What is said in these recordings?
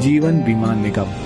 जीवन बीमा निगम।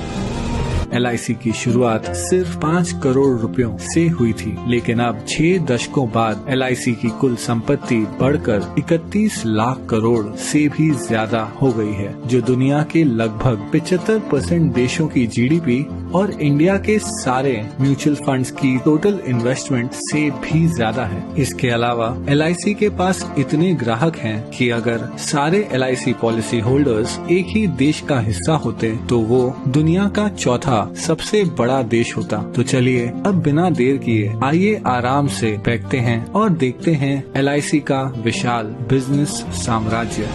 LIC की शुरुआत सिर्फ 5 करोड़ रुपयों से हुई थी, लेकिन अब 6 दशकों बाद LIC की कुल संपत्ति बढ़कर 31 लाख करोड़ से भी ज्यादा हो गई है, जो दुनिया के लगभग 75% देशों की GDP और इंडिया के सारे म्यूचुअल फंड्स की टोटल इन्वेस्टमेंट से भी ज्यादा है। इसके अलावा LIC के पास इतने ग्राहक हैं कि अगर सारे LIC पॉलिसी होल्डर्स एक ही देश का हिस्सा होते तो वो दुनिया का चौथा सबसे बड़ा देश होता। तो चलिए अब बिना देर किए आइए आराम से बैठते हैं और देखते हैं LIC का विशाल बिजनेस साम्राज्य।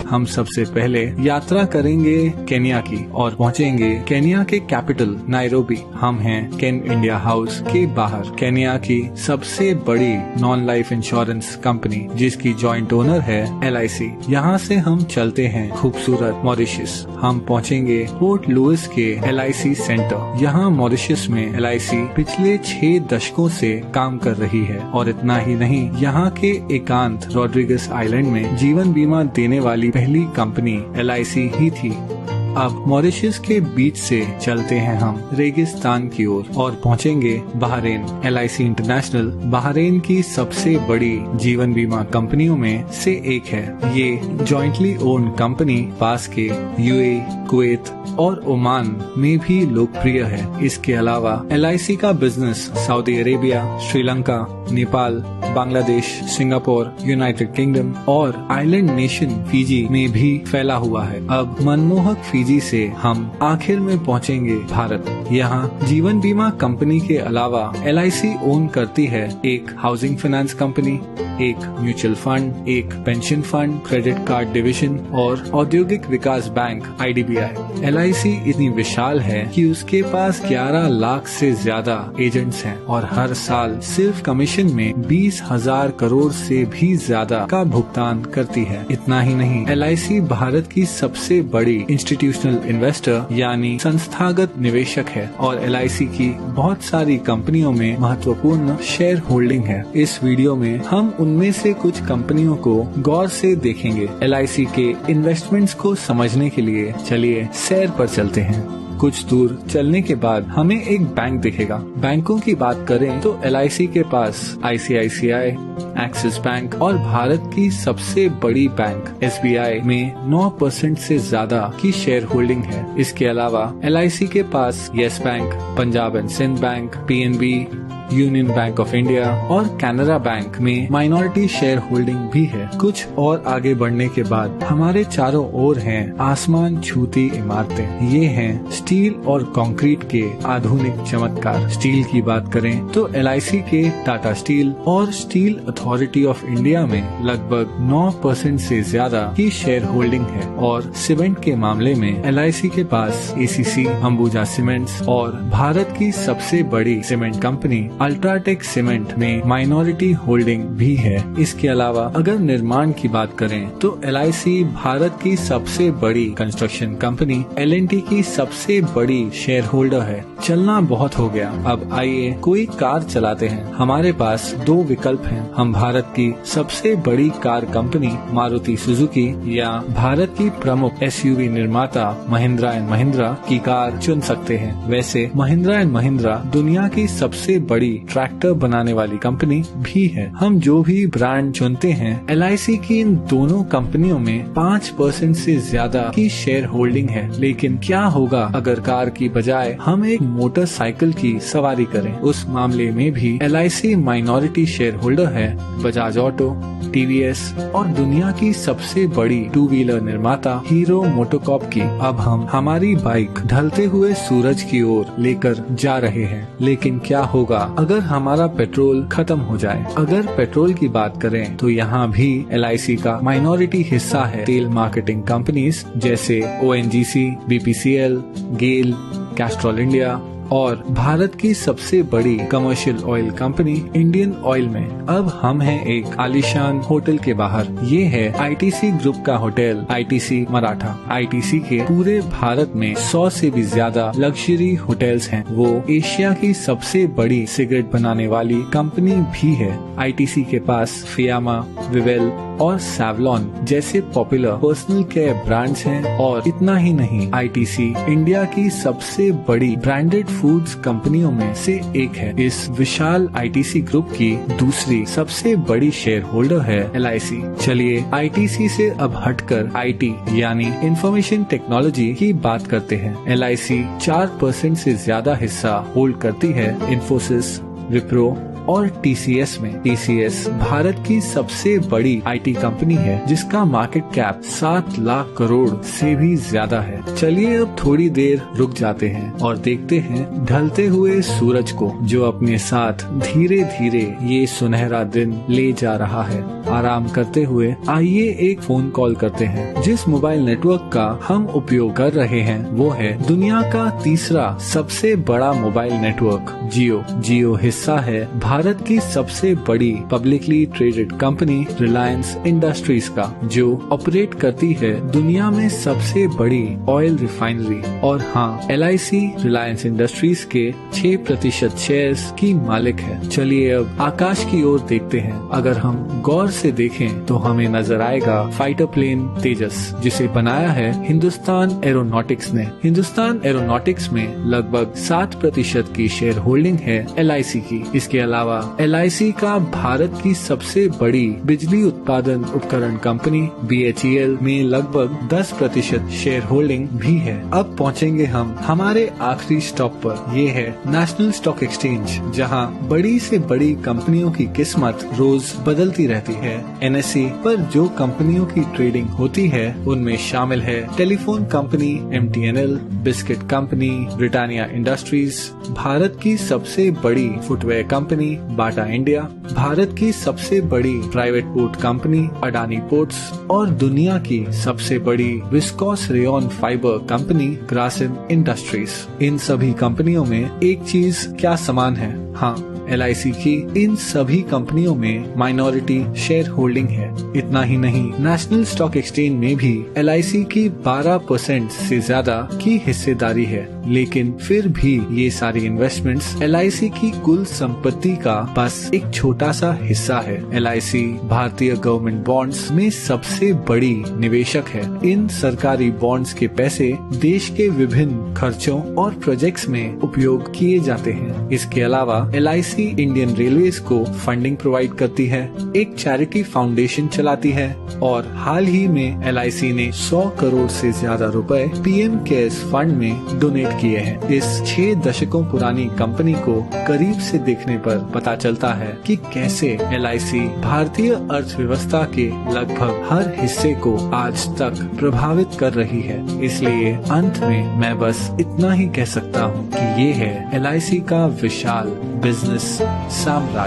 हम सबसे पहले यात्रा करेंगे केन्या की और पहुंचेंगे केन्या के कैपिटल नायरोबी। हम हैं केन इंडिया हाउस के बाहर, केन्या की सबसे बड़ी नॉन लाइफ इंश्योरेंस कंपनी जिसकी जॉइंट ओनर है LIC। यहाँ से हम चलते हैं खूबसूरत मॉरिशस। हम पहुंचेंगे पोर्ट लुइस के LIC सेंटर। यहाँ मॉरिशस में LIC पिछले 6 दशकों से काम कर रही है और इतना ही नहीं, यहाँ के एकांत रॉड्रिगस आइलैंड में जीवन बीमा देने वाली पहली कंपनी LIC ही थी। अब मॉरिशस के बीच से चलते हैं हम रेगिस्तान की ओर और पहुंचेंगे बहरीन। LIC इंटरनेशनल बहरीन की सबसे बड़ी जीवन बीमा कंपनियों में से एक है। ये जॉइंटली ओन्ड कंपनी पास के UAE, कुवैत और ओमान में भी लोकप्रिय है। इसके अलावा LIC का business Saudi Arabia, Sri Lanka, Nepal, Bangladesh, Singapore, United kingdom और आइलैंड नेशन फिजी में भी फैला हुआ है। अब मनमोहक फिजी से हम आखिर में पहुंचेंगे भारत। यहाँ जीवन बीमा कंपनी के अलावा LIC ओन करती है एक हाउसिंग फाइनेंस कंपनी, एक म्यूचुअल फंड, एक pension fund, credit card division और औद्योगिक विकास बैंक IDBI। LIC इतनी विशाल है कि उसके पास 11 लाख से ज्यादा एजेंट्स हैं और हर साल सिर्फ कमीशन में 20,000 करोड़ से भी ज्यादा का भुगतान करती है। इतना ही नहीं, LIC भारत की सबसे बड़ी इंस्टीट्यूशनल इन्वेस्टर यानी संस्थागत निवेशक है और LIC की बहुत सारी कंपनियों में महत्वपूर्ण शेयर होल्डिंग है। इस वीडियो में हम उनमें से कुछ कंपनियों को गौर से देखेंगे। LIC के इन्वेस्टमेंट्स को समझने के लिए चलिए सैर पर चलते हैं। कुछ दूर चलने के बाद हमें एक बैंक दिखेगा। बैंकों की बात करें तो LIC के पास ICICI, एक्सिस बैंक और भारत की सबसे बड़ी बैंक SBI में 9% से ज्यादा की शेयर होल्डिंग है। इसके अलावा LIC के पास Yes Bank, Punjab and Sind Bank, PNB, Union Bank of India और कैनरा बैंक में माइनॉरिटी शेयर होल्डिंग भी है। कुछ और आगे बढ़ने के बाद हमारे चारों ओर हैं आसमान छूती इमारतें। ये हैं स्टील और कंक्रीट के आधुनिक चमत्कार। स्टील की बात करें तो LIC के टाटा स्टील और स्टील अथॉरिटी ऑफ इंडिया में लगभग 9% से ज्यादा की शेयर होल्डिंग है और सीमेंट के मामले में LIC के पास ACC, अंबुजा सीमेंट्स और भारत की सबसे बड़ी सीमेंट कंपनी अल्ट्राटेक सीमेंट में माइनॉरिटी होल्डिंग भी है। इसके अलावा अगर निर्माण की बात करें तो LIC भारत की सबसे बड़ी कंस्ट्रक्शन कंपनी L&T की सबसे बड़ी शेयर होल्डर है। चलना बहुत हो गया, अब आइए कोई कार चलाते हैं। हमारे पास 2 विकल्प हैं। हम भारत की सबसे बड़ी कार कंपनी मारुति सुजुकी या भारत की प्रमुख SUV निर्माता महिंद्रा एंड महिंद्रा की कार चुन सकते हैं। वैसे महिंद्रा एंड महिंद्रा दुनिया की सबसे बड़ी ट्रैक्टर बनाने वाली कंपनी भी है। हम जो भी ब्रांड चुनते हैं, LIC की इन दोनों कंपनियों में 5% से ज्यादा की शेयर होल्डिंग है। लेकिन क्या होगा अगर कार की बजाय हम एक मोटरसाइकिल की सवारी करें? उस मामले में भी LIC माइनॉरिटी शेयर होल्डर है बजाज ऑटो, TVS और दुनिया की सबसे बड़ी 2 व्हीलर निर्माता हीरो मोटोकॉर्प की। अब हम हमारी बाइक ढलते हुए सूरज की ओर लेकर जा रहे हैं, लेकिन क्या होगा अगर हमारा पेट्रोल खत्म हो जाए? अगर पेट्रोल की बात करें तो यहाँ भी LIC का माइनॉरिटी हिस्सा है तेल मार्केटिंग कंपनीज जैसे ONGC, BPCL, गेल, कैस्ट्रॉल इंडिया और भारत की सबसे बड़ी commercial oil company Indian oil में अब हम हैं एक आलीशान होटल के बाहर। ये है ITC ग्रुप का होटल ITC मराठा। ITC के पूरे भारत में 100 से भी ज्यादा लग्जरी होटल्स हैं। वो एशिया की सबसे बड़ी सिगरेट बनाने वाली कंपनी भी है। ITC के पास फियामा, विवेल और सैवलॉन जैसे पॉपुलर पर्सनल केयर ब्रांड्स हैं। और इतना ही नहीं, ITC इंडिया की सबसे बड़ी ब्रांडेड फूड्स कंपनियों में से एक है। इस विशाल ITC ग्रुप की दूसरी सबसे बड़ी शेयर होल्डर है LIC। चलिए ITC से अब हटकर IT यानी इंफॉर्मेशन टेक्नोलॉजी की बात करते हैं। LIC 4% से ज्यादा हिस्सा होल्ड करती है इन्फोसिस, विप्रो और TCS में। TCS भारत की सबसे बड़ी IT कंपनी है जिसका मार्केट कैप 7 लाख करोड़ से भी ज्यादा है। चलिए अब थोड़ी देर रुक जाते हैं और देखते हैं ढलते हुए सूरज को, जो अपने साथ धीरे धीरे ये सुनहरा दिन ले जा रहा है। आराम करते हुए आइए एक फोन कॉल करते हैं। जिस मोबाइल नेटवर्क का हम उपयोग कर रहे हैं वो है दुनिया का तीसरा सबसे बड़ा मोबाइल नेटवर्क जियो। जियो हिस्सा है भारत की सबसे बड़ी publicly traded company Reliance industries का, जो ऑपरेट करती है दुनिया में सबसे बड़ी ऑयल रिफाइनरी। और हाँ, LIC रिलायंस इंडस्ट्रीज के 6% शेयर्स की मालिक है। चलिए अब आकाश की ओर देखते हैं। अगर हम गौर से देखें तो हमें नजर आएगा फाइटर प्लेन तेजस, जिसे बनाया है हिंदुस्तान एरोनॉटिक्स ने। हिंदुस्तान एरोनॉटिक्स में लगभग 7% की शेयर होल्डिंग है LIC की। इसके अलावा LIC का भारत की सबसे बड़ी बिजली उत्पादन उपकरण कंपनी BHEL में लगभग 10% शेयर होल्डिंग भी है। अब पहुंचेंगे हम हमारे आखिरी स्टॉप पर। ये है नेशनल स्टॉक एक्सचेंज, जहां बड़ी से बड़ी कंपनियों की किस्मत रोज बदलती रहती है। NSE पर जो कंपनियों की ट्रेडिंग होती है उनमें शामिल है telephone company MTNL, biscuit company Britannia industries, Bharat की सबसे बड़ी footwear company Bata India, Bharat की सबसे बड़ी private port company Adani ports और दुनिया की सबसे बड़ी viscose rayon fibre company Grasim industries. इन सभी कंपनियों में एक चीज क्या समान है? हाँ, LIC की इन सभी कंपनियों में माइनॉरिटी शेयर होल्डिंग है। इतना ही नहीं, नेशनल स्टॉक एक्सचेंज में भी LIC की 12% से ज्यादा की हिस्सेदारी है। लेकिन फिर भी ये सारी इन्वेस्टमेंट्स LIC की कुल संपत्ति का बस एक छोटा सा हिस्सा है। LIC भारतीय गवर्नमेंट बॉन्ड्स में सबसे बड़ी निवेशक है। इन सरकारी बॉन्ड्स के पैसे देश के विभिन्न खर्चों और प्रोजेक्ट्स में उपयोग किए जाते हैं। इसके अलावा LIC इंडियन रेलवेज को फंडिंग प्रोवाइड करती है, एक चैरिटी फाउंडेशन चलाती है और हाल ही में LIC ने 100 करोड़ से ज्यादा रुपए PM केयर्स फंड में डोनेट किए हैं। इस 6 दशकों पुरानी कंपनी को करीब से देखने पर पता चलता है कि कैसे LIC भारतीय अर्थव्यवस्था के लगभग हर हिस्से को आज तक प्रभावित कर रही है। इसलिए अंत में मैं बस इतना ही कह सकता हूँ कि ये है LIC का विशाल बिजनेस साम्राज्य।